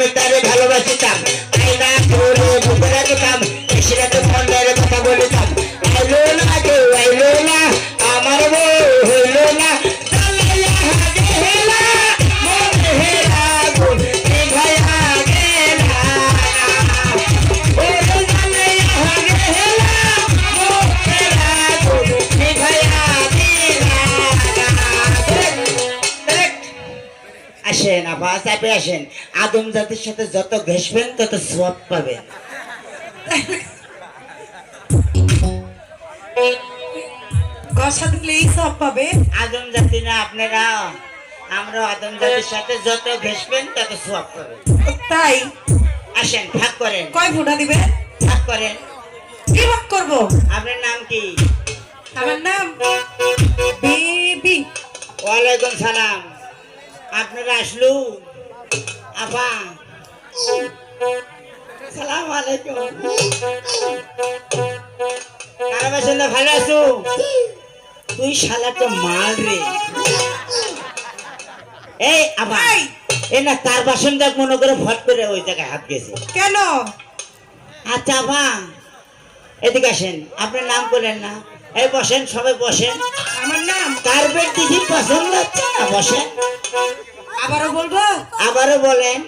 তারে ভালোবাসিতাম তাই না করে বুকে রাখতাম সেটা তো মনের কথা বলিতাম আইলো না কেউ আইলো না আমার বউ হইলো না আসেন আবার চাপে আসেন আদম জাতির সাথে যত ঘেসবেন তত সওয়াব পাবেন গসা দিলেই সব পাবে আদম জাতি না আপনারা আমরা আদম জাতির সাথে যত ঘেসবেন তত সওয়াব পাবেন তাই আসেন ভাগ করেন কয় ফোঁটা দিবে ভাগ করেন কি ভাগ করবো আপনার নাম কি আমার নাম বেবি ওয়ালাইকুম সালাম আপনারা আসলু আপা সালাম আলাইকুম কারা বাসিন্দা ভালো আছো তুই শালা তো মাল রে এই আপা এ না তার বাসিন্দা মনে করে ফট করে ওই জায়গায় হাত গেছে কেন আচ্ছা আপা এদিকে আসেন আপনার নাম করলেন না এই বসেন সবাই বসেন আমার নাম কার্পেট দিদি পছন্দ হচ্ছে না বসেন আবারও বলবো আবারও বলেন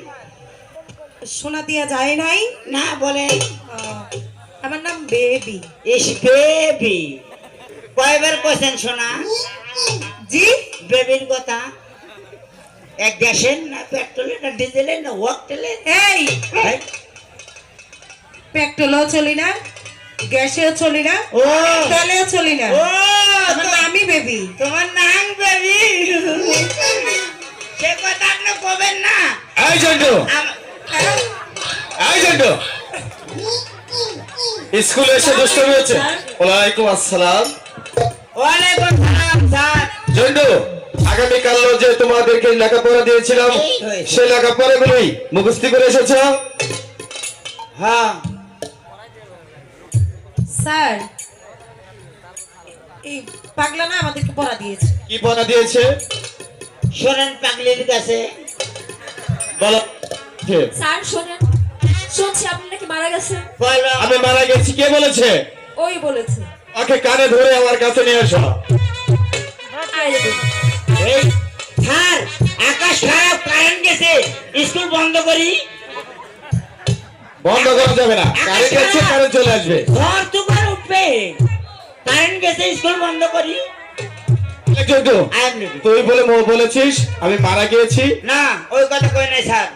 শোনা দিয়া যায় নাই না বলেন আমার নাম বেবি ইস বেবি কয়বার কোশ্চেন শোনা জি বেবির কথা এক গ্যাসের না পেট্রোলের না ডিজেলের না ওয়াকটেলের এই পেট্রোলও চলি না গ্যাসেও চলি না ও তেলেও চলি না ও আমার নামই বেবি তোমার নাম বেবি সে কথা আপনি কবেন না এই জন্টু এই জন্টু স্কুলে এসে দুষ্টমি হচ্ছে ওয়ালাইকুম আসসালাম ওয়ালাইকুম সালাম স্যার জন্টু আগামীকাল যে তোমাদেরকে লেখাপড়া দিয়েছিলাম সেই লেখাপড়াগুলোই মুখস্থ করে এসেছ হ্যাঁ স্যার এই পাগলা না আমাদেরকে পড়া দিয়েছে কি পড়া দিয়েছে শোনেন পাগলির কাছে বলো স্যার শোনেন শুনছি আপনি নাকি মারা গেছেন বলো আমি মারা গেছি কে বলেছে ওই বলেছে ওকে কানে ধরে আমার কাছে নিয়ে এসো এই স্যার আকাশ খারাপ কারেন্ট গেছে স্কুল বন্ধ করি বন্ধ করা যাবে না কারেন্ট গেছে কারেন্ট চলে আসবে ঘর তো ঘর উঠবে কারেন্ট গেছে স্কুল বন্ধ করি জন্টু আই এম রেডি তুই বলে বলেছিস আমি মারা গিয়েছি না ওই কথা কই নাই স্যার